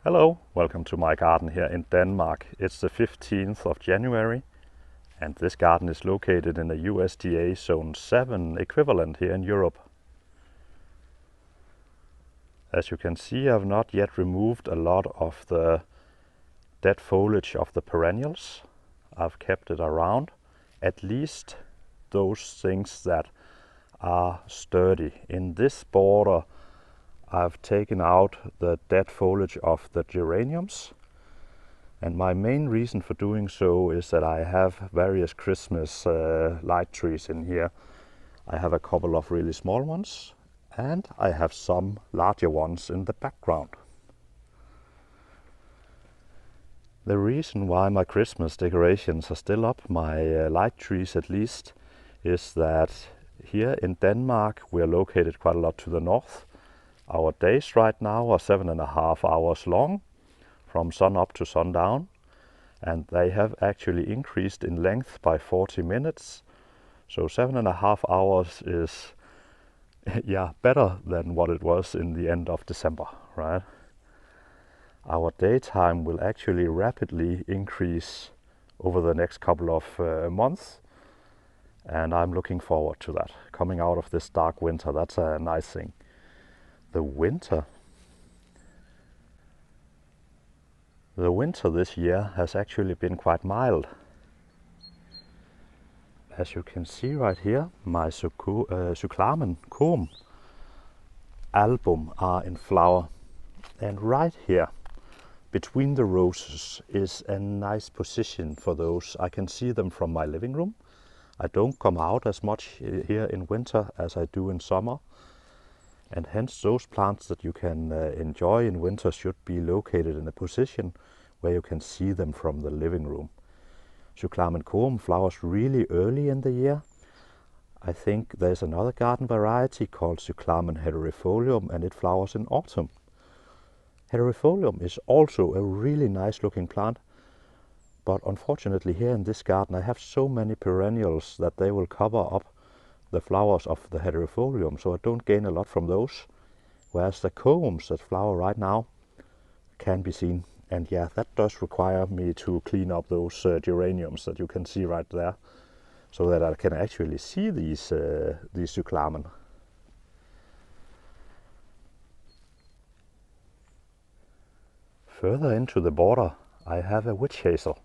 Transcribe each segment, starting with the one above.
Hello, welcome to my garden here in Denmark. It's the 15th of January and this garden is located in a USDA Zone 7 equivalent here in Europe. As you can see, I've not yet removed a lot of the dead foliage of the perennials. I've kept it around, at least those things that are sturdy. In this border I've taken out the dead foliage of the geraniums, and my main reason for doing so is that I have various Christmas light trees in here. I have a couple of really small ones and I have some larger ones in the background. The reason why my Christmas decorations are still up, my light trees at least, is that here in Denmark we are located quite a lot to the north. Our days right now are 7.5 hours long, from sun up to sundown, and they have actually increased in length by 40 minutes. So 7.5 hours is better than what it was in the end of December, right? Our daytime will actually rapidly increase over the next couple of months, and I'm looking forward to that. Coming out of this dark winter, that's a nice thing. The winter this year has actually been quite mild. As you can see right here, my Cyclamen Coum album are in flower, and right here between the roses is a nice position for those. I can see them from my living room. I don't come out as much here in winter as I do in summer, and hence those plants that you can enjoy in winter should be located in a position where you can see them from the living room. Cyclamen Coum flowers really early in the year. I think there's another garden variety called Cyclamen Coum, and it flowers in autumn. Coum is also a really nice looking plant, but unfortunately here in this garden I have so many perennials that they will cover up the flowers of the Coum, so I don't gain a lot from those, whereas the combs that flower right now can be seen. And yeah, that does require me to clean up those geraniums that you can see right there, so that I can actually see these cyclamen. Further into the border I have a witch hazel.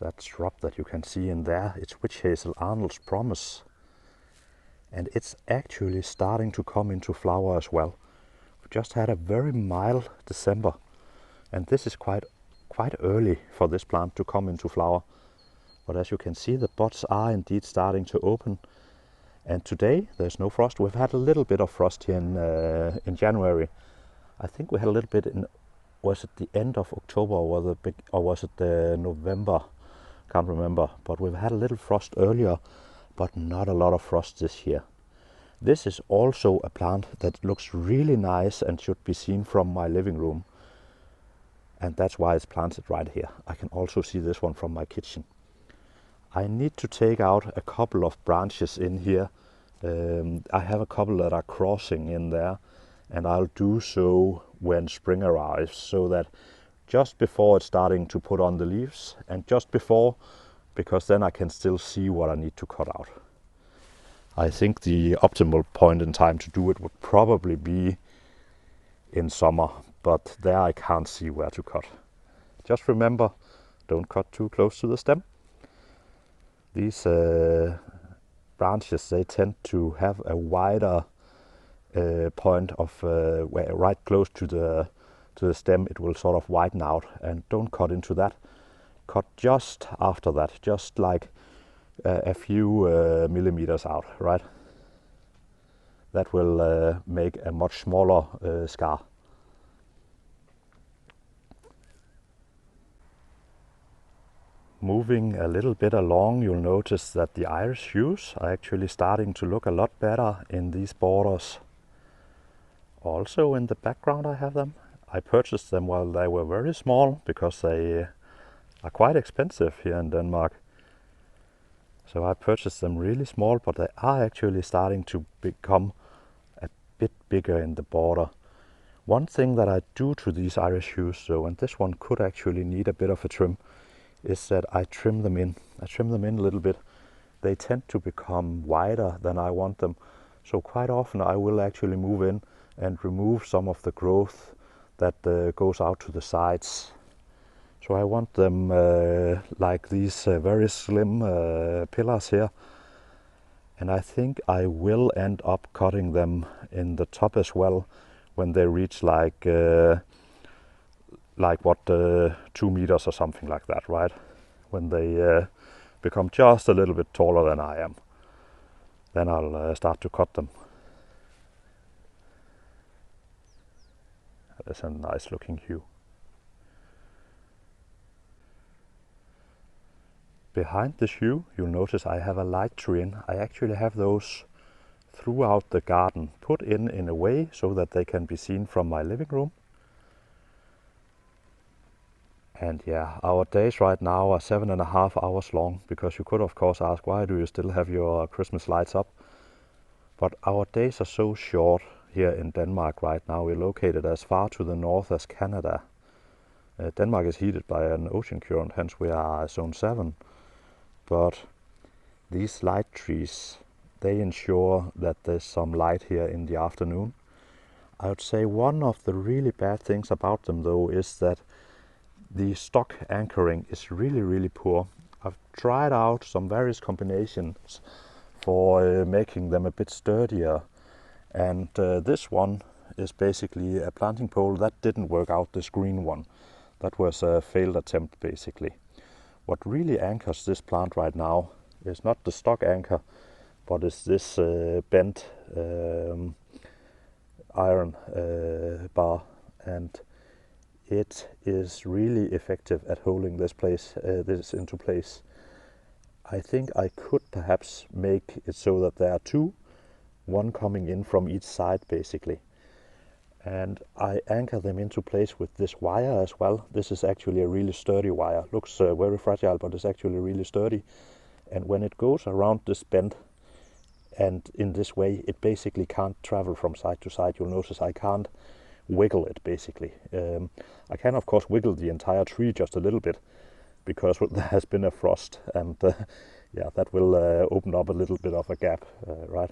That shrub that you can see in there, it's witch hazel Arnold's Promise, and it's actually starting to come into flower as well. We just had a very mild December, and this is quite early for this plant to come into flower. But as you can see, the buds are indeed starting to open, and today there's no frost. We've had a little bit of frost here in January. I think we had a little bit in, was it the end of October or was it November? Can't remember, but we've had a little frost earlier, but not a lot of frost this year. This is also a plant that looks really nice and should be seen from my living room, and that's why it's planted right here. I can also see this one from my kitchen. I need to take out a couple of branches in here. I have a couple that are crossing in there, and I'll do so when spring arrives, so that just before it's starting to put on the leaves, and just before, because then I can still see what I need to cut out. I think the optimal point in time to do it would probably be in summer, but there I can't see where to cut. Just remember, don't cut too close to the stem. These branches, they tend to have a wider point of where right close to the stem it will sort of widen out, and don't cut into that. Cut just after that, just like a few millimeters out, right? That will make a much smaller scar. Moving a little bit along, you'll notice that the iris hues are actually starting to look a lot better in these borders. Also in the background I have them. I purchased them while they were very small, because they are quite expensive here in Denmark. So I purchased them really small, but they are actually starting to become a bit bigger in the border. One thing that I do to these Irish yews though, and this one could actually need a bit of a trim, is that I trim them in. I trim them in a little bit. They tend to become wider than I want them. So quite often I will actually move in and remove some of the growth that goes out to the sides. So I want them like these very slim pillars here. And I think I will end up cutting them in the top as well when they reach like 2 meters or something like that, right? When they become just a little bit taller than I am, then I'll start to cut them. That's a nice looking hue. Behind this hue, you'll notice I have a light tree in. I actually have those throughout the garden, put in a way so that they can be seen from my living room. And yeah, our days right now are 7.5 hours long, because you could of course ask, why do you still have your Christmas lights up? But our days are so short here in Denmark right now. We're located as far to the north as Canada. Denmark is heated by an ocean current, hence we are zone 7. But these light trees, they ensure that there's some light here in the afternoon. I would say one of the really bad things about them though is that the stock anchoring is really poor. I've tried out some various combinations for making them a bit sturdier, and this one is basically a planting pole that didn't work out. This green one, that was a failed attempt basically. What really anchors this plant right now is not the stock anchor, but is this bent iron bar, and it is really effective at holding this into place. I think I could perhaps make it so that there are two, one coming in from each side basically. And I anchor them into place with this wire as well. This is actually a really sturdy wire. Looks very fragile, but it's actually really sturdy. And when it goes around this bend, and in this way, it basically can't travel from side to side. You'll notice I can't wiggle it basically. I can of course wiggle the entire tree just a little bit, because there has been a frost, and yeah, that will open up a little bit of a gap, right?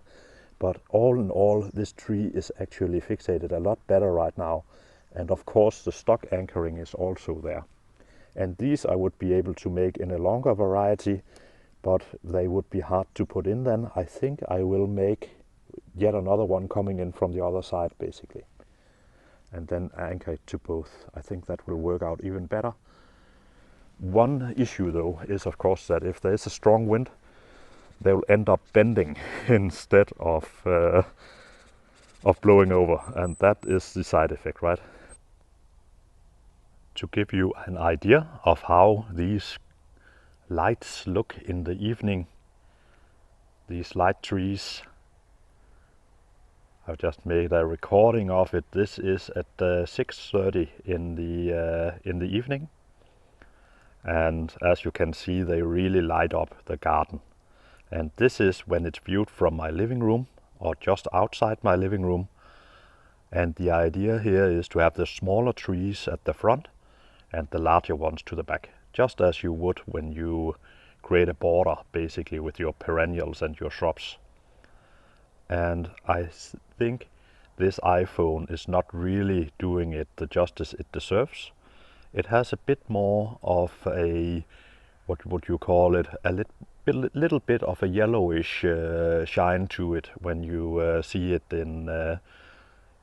But all in all, this tree is actually fixated a lot better right now. And of course the stock anchoring is also there. And these I would be able to make in a longer variety, but they would be hard to put in then. I think I will make yet another one coming in from the other side basically, and then anchor it to both. I think that will work out even better. One issue though is of course that if there is a strong wind, they will end up bending instead of blowing over, and that is the side effect, right? To give you an idea of how these lights look in the evening, these light trees, I've just made a recording of it. This is at 6:30 in the evening, and as you can see, they really light up the garden. And this is when it's viewed from my living room or just outside my living room. And the idea here is to have the smaller trees at the front and the larger ones to the back, just as you would when you create a border basically with your perennials and your shrubs. And I think this iPhone is not really doing it the justice it deserves. It has a bit more of a, what would you call it, a little bit of a yellowish shine to it when you see it in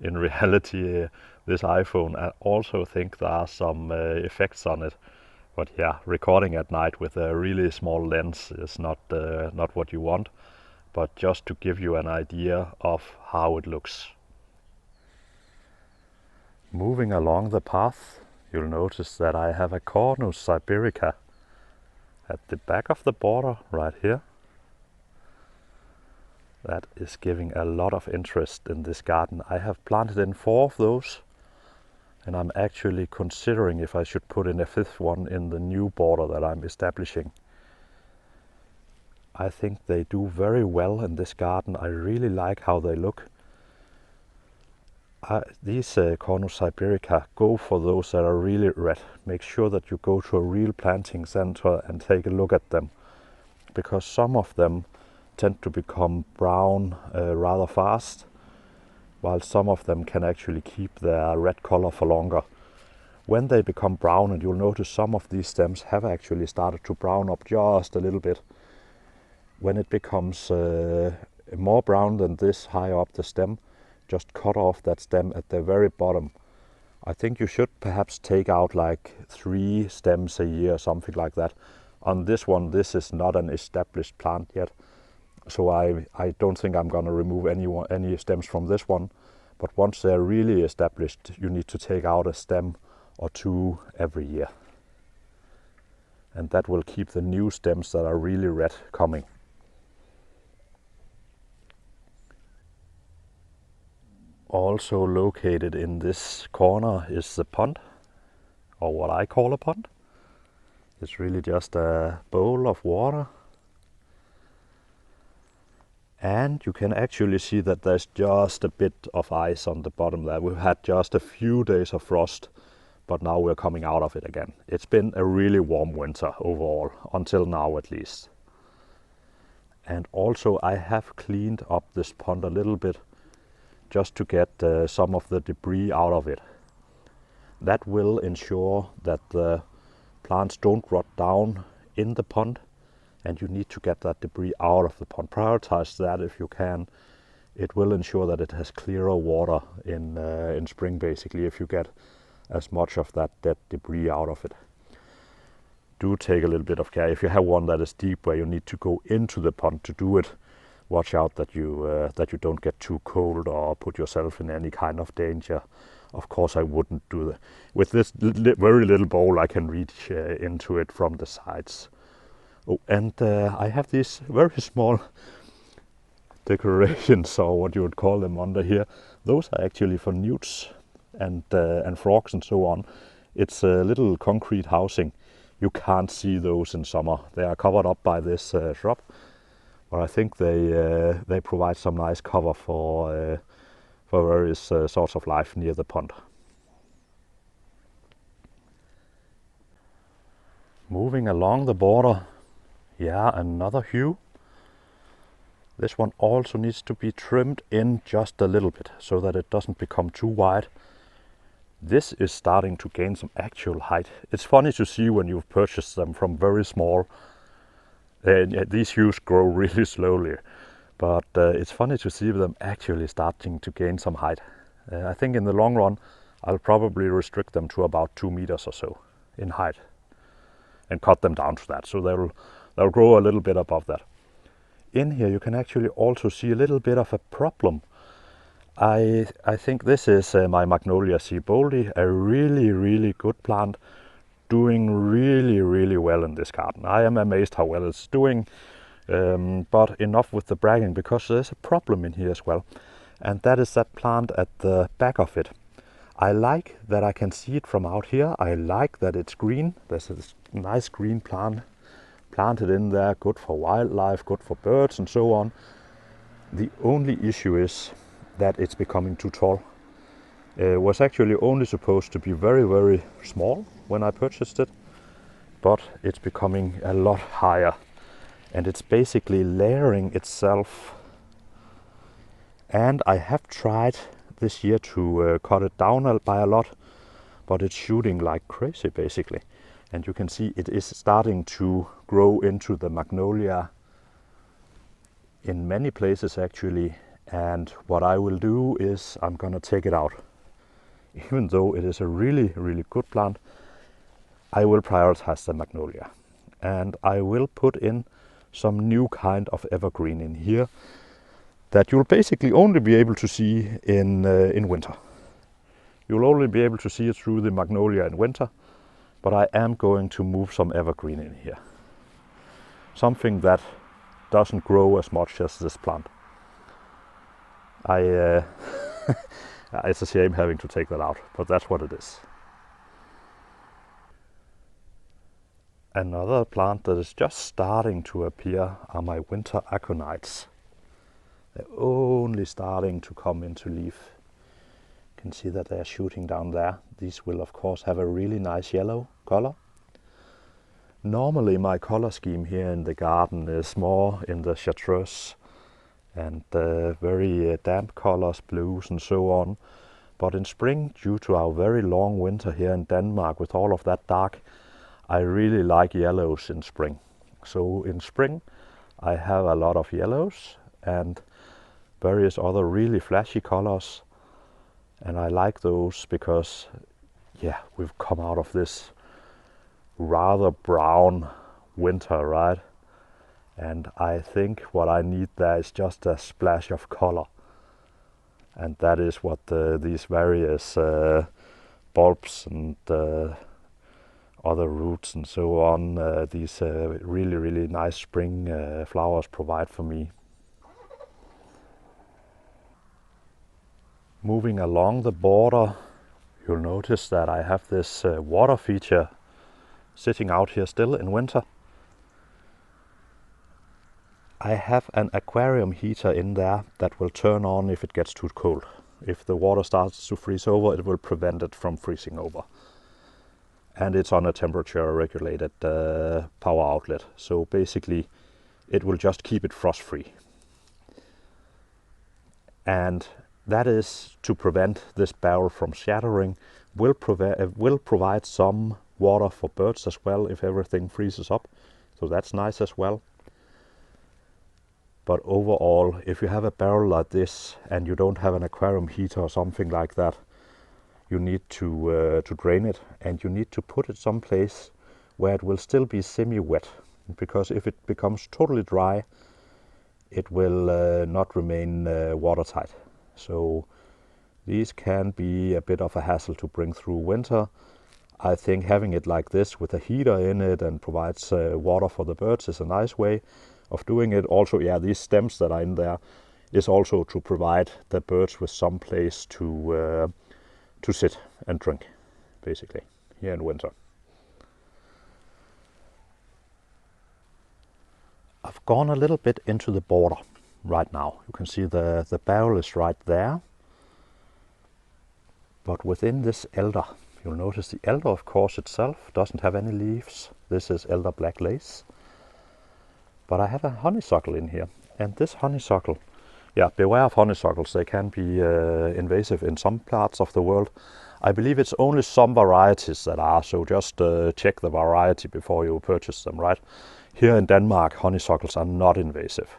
reality. This iPhone, I also think there are some effects on it, but yeah, recording at night with a really small lens is not what you want, but just to give you an idea of how it looks. Moving along the path, you'll notice that I have a Cornus siberica at the back of the border right here. That is giving a lot of interest in this garden. I have planted in 4 of those, and I'm actually considering if I should put in a 5th one in the new border that I'm establishing. I think they do very well in this garden. I really like how they look. These Cornus siberica, go for those that are really red. Make sure that you go to a real planting center and take a look at them, because some of them tend to become brown rather fast, while some of them can actually keep their red color for longer. When they become brown, and you'll notice some of these stems have actually started to brown up just a little bit. When it becomes more brown than this high up the stem, just cut off that stem at the very bottom. I think you should perhaps take out like 3 stems a year, something like that. On this one, this is not an established plant yet, so I don't think I'm going to remove any stems from this one. But once they're really established, you need to take out a stem or 2 every year. And that will keep the new stems that are really red coming. Also located in this corner is the pond, or what I call a pond. It's really just a bowl of water. And you can actually see that there's just a bit of ice on the bottom there. We've had just a few days of frost, but now we're coming out of it again. It's been a really warm winter overall, until now at least. And also I have cleaned up this pond a little bit, just to get some of the debris out of it. That will ensure that the plants don't rot down in the pond, and you need to get that debris out of the pond. Prioritize that if you can. It will ensure that it has clearer water in spring, basically, if you get as much of that dead debris out of it. Do take a little bit of care. If you have one that is deep where you need to go into the pond to do it, watch out that you don't get too cold or put yourself in any kind of danger. Of course, I wouldn't do that. With this very little bowl, I can reach into it from the sides. Oh, and I have these very small decorations, or what you would call them, under here. Those are actually for newts and frogs and so on. It's a little concrete housing. You can't see those in summer. They are covered up by this shrub. But I think they provide some nice cover for various sorts of life near the pond. Moving along the border, yeah, another hue. This one also needs to be trimmed in just a little bit so that it doesn't become too wide. This is starting to gain some actual height. It's funny to see when you've purchased them from very small. These hues grow really slowly, but it's funny to see them actually starting to gain some height. I think in the long run I'll probably restrict them to about 2 meters or so in height and cut them down to that, so they'll grow a little bit above that. In here you can actually also see a little bit of a problem. I think this is my Magnolia Boldy, a really good plant, doing really well in this garden. I am amazed how well it's doing, but enough with the bragging, because there's a problem in here as well, and that is that plant at the back of it. I like that I can see it from out here. I like that it's green. There's this nice green plant planted in there, good for wildlife, good for birds and so on. The only issue is that it's becoming too tall. It was actually only supposed to be very small when I purchased it, but it's becoming a lot higher, and it's basically layering itself. And I have tried this year to cut it down by a lot, but it's shooting like crazy basically. And you can see it is starting to grow into the Magnolia in many places actually. And what I will do is I'm gonna take it out. Even though it is a really good plant, I will prioritize the Magnolia, and I will put in some new kind of evergreen in here that you'll basically only be able to see in winter. You'll only be able to see it through the Magnolia in winter, but I am going to move some evergreen in here. Something that doesn't grow as much as this plant. It's a shame having to take that out, but that's what it is. Another plant that is just starting to appear are my winter aconites. They're only starting to come into leaf. You can see that they are shooting down there. These will of course have a really nice yellow color. Normally my color scheme here in the garden is more in the chartreuse and very damp colors, blues and so on. But in spring, due to our very long winter here in Denmark with all of that dark, I really like yellows in spring. So in spring I have a lot of yellows and various other really flashy colors, and I like those because yeah, we've come out of this rather brown winter, right? And I think what I need there is just a splash of color, and that is what these various bulbs and other roots and so on, these really nice spring flowers provide for me. Moving along the border, you'll notice that I have this water feature sitting out here still in winter. I have an aquarium heater in there that will turn on if it gets too cold. If the water starts to freeze over, it will prevent it from freezing over. And it's on a temperature regulated power outlet. So basically it will just keep it frost free. And that is to prevent this barrel from shattering, will provide some water for birds as well if everything freezes up. So that's nice as well. But overall, if you have a barrel like this and you don't have an aquarium heater or something like that, you need to drain it, and you need to put it someplace where it will still be semi-wet, because if it becomes totally dry, it will not remain watertight. So these can be a bit of a hassle to bring through winter. I think having it like this with a heater in it and provides water for the birds is a nice way of doing it. Also, yeah, these stems that are in there is also to provide the birds with some place to sit and drink, basically, here in winter. I've gone a little bit into the border right now. You can see the barrel is right there. But within this elder, you'll notice the elder, of course, itself doesn't have any leaves. This is elder black lace. But I have a honeysuckle in here. And this honeysuckle, yeah, beware of honeysuckles. They can be invasive in some parts of the world. I believe it's only some varieties that are, so just check the variety before you purchase them, right? Here in Denmark, honeysuckles are not invasive.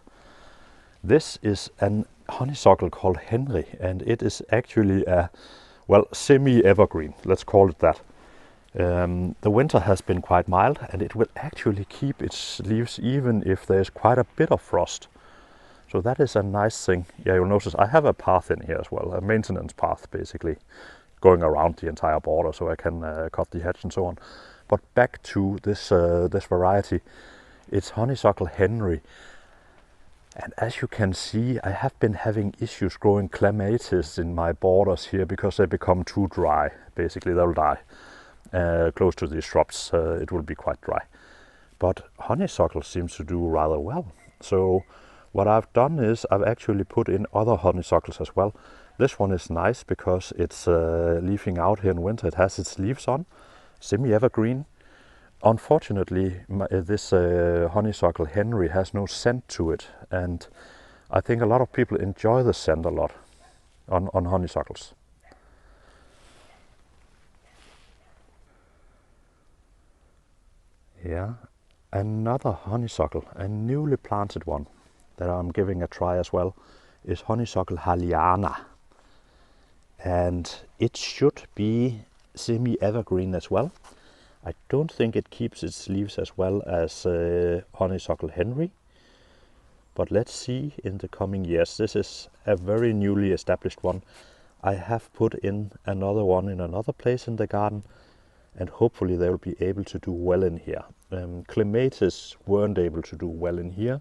This is an honeysuckle called Henry, and it is actually a, well, semi-evergreen, let's call it that. The winter has been quite mild, and it will actually keep its leaves even if there's quite a bit of frost. So that is a nice thing. Yeah, you'll notice I have a path in here as well, a maintenance path basically, going around the entire border so I can cut the hedge and so on. But back to this, this variety, it's honeysuckle Henry. And as you can see, I have been having issues growing clematis in my borders here because they become too dry. Basically, they'll die. Close to these shrubs, it will be quite dry. But honeysuckle seems to do rather well. So what I've done is I've actually put in other honeysuckles as well. This one is nice because it's leafing out here in winter. It has its leaves on, semi-evergreen. Unfortunately, this honeysuckle Henry has no scent to it, and I think a lot of people enjoy the scent a lot on honeysuckles. Yeah, another honeysuckle, a newly planted one that I'm giving a try as well, is honeysuckle Halliana. And it should be semi-evergreen as well. I don't think it keeps its leaves as well as honeysuckle Henry, but let's see in the coming years. This is a very newly established one. I have put in another one in another place in the garden, and hopefully they will be able to do well in here. Clematis weren't able to do well in here,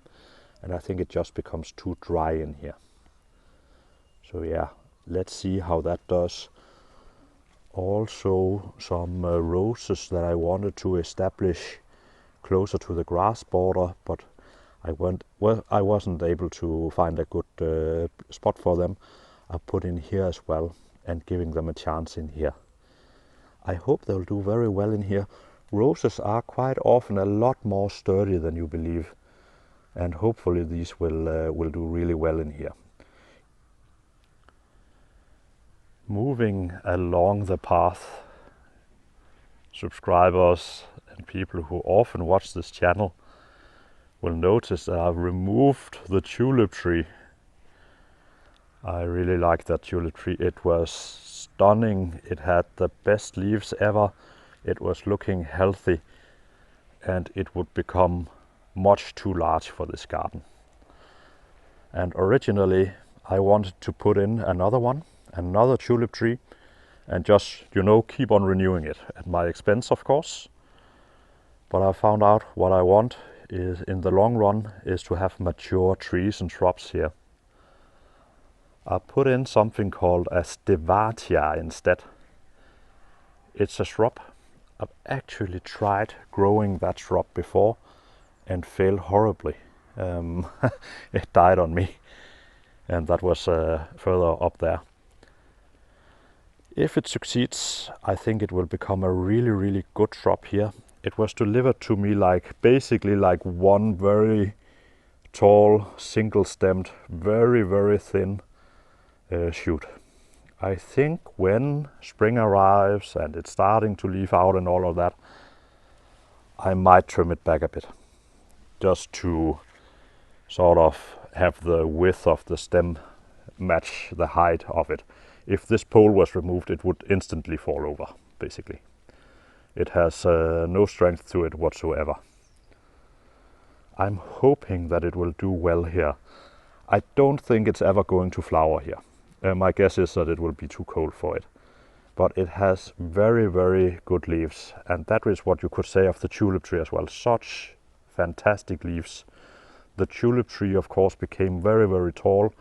and I think it just becomes too dry in here. So yeah, let's see how that does. Also some roses that I wanted to establish closer to the grass border, but I wasn't able to find a good spot for them. I put in here as well, and giving them a chance in here. I hope they'll do very well in here. Roses are quite often a lot more sturdy than you believe, and hopefully these will do really well in here. Moving along the path, subscribers and people who often watch this channel will notice that I've removed the tulip tree. I really like that tulip tree. It was stunning. It had the best leaves ever. It was looking healthy, and it would become much too large for this garden. And originally I wanted to put in another one, another tulip tree, and just, you know, keep on renewing it at my expense, of course. But I found out what I want is, in the long run, is to have mature trees and shrubs here. I put in something called a Stevatia instead. It's a shrub. I've actually tried growing that shrub before and failed horribly. It died on me, and that was further up there. If it succeeds, I think it will become a really, really good shrub here. It was delivered to me basically like one very tall, single-stemmed, very, very thin shoot. I think when spring arrives and it's starting to leaf out and all of that, I might trim it back a bit, just to sort of have the width of the stem match the height of it. If this pole was removed, it would instantly fall over, basically. It has no strength to it whatsoever. I'm hoping that it will do well here. I don't think it's ever going to flower here. My guess is that it will be too cold for it. But it has very, very good leaves, and that is what you could say of the tulip tree as well. Such fantastic leaves. The tulip tree, of course, became very, very tall.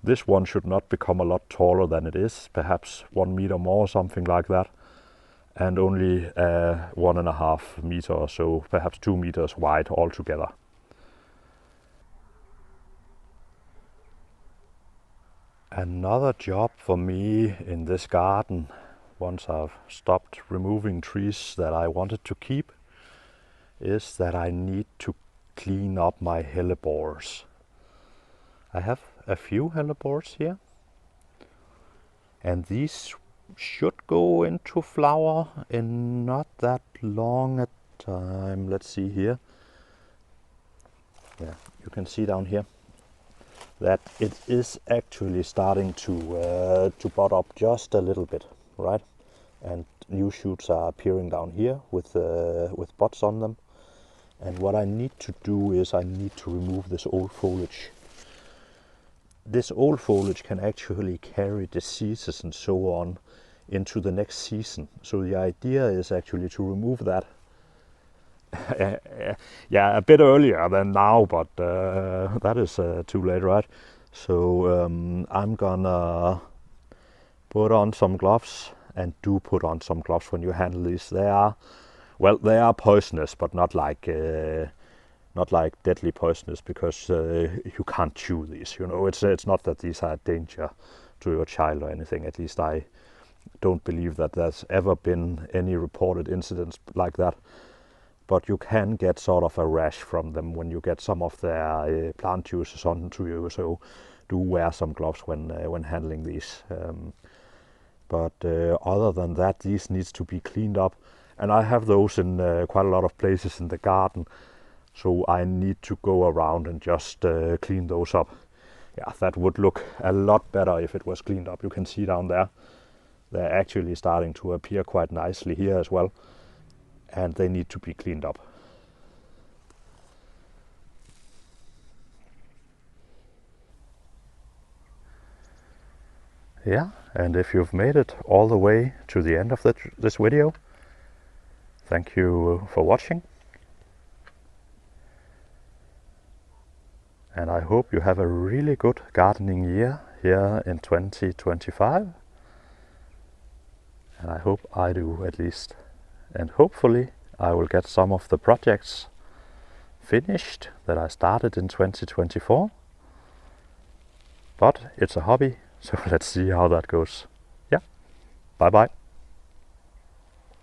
This one should not become a lot taller than it is, perhaps 1 meter more, something like that. And only 1.5 meter or so, perhaps 2 meters wide altogether. Another job for me in this garden, once I've stopped removing trees that I wanted to keep, is that I need to clean up my hellebores. I have a few hellebores here, and these should go into flower in not that long a time. Let's see here. Yeah, you can see down here that it is actually starting to bud up just a little bit, right? And new shoots are appearing down here with buds on them. And what I need to do is I need to remove this old foliage. This old foliage can actually carry diseases and so on into the next season. So the idea is actually to remove that yeah, a bit earlier than now, but that is too late, right? So I'm gonna put on some gloves, and do put on some gloves when you handle these. They are poisonous, but not like deadly poisonous, because you can't chew these. You know, it's not that these are a danger to your child or anything. At least I don't believe that there's ever been any reported incidents like that. But you can get sort of a rash from them when you get some of their plant juices onto you. So do wear some gloves when handling these. But other than that, these needs to be cleaned up. And I have those in quite a lot of places in the garden. So I need to go around and just clean those up. Yeah, that would look a lot better if it was cleaned up. You can see down there, they're actually starting to appear quite nicely here as well. And they need to be cleaned up. Yeah, and if you've made it all the way to the end of this video, thank you for watching. And I hope you have a really good gardening year here in 2025. And I hope I do, at least. And hopefully I will get some of the projects finished that I started in 2024. But it's a hobby, so let's see how that goes. Bye bye.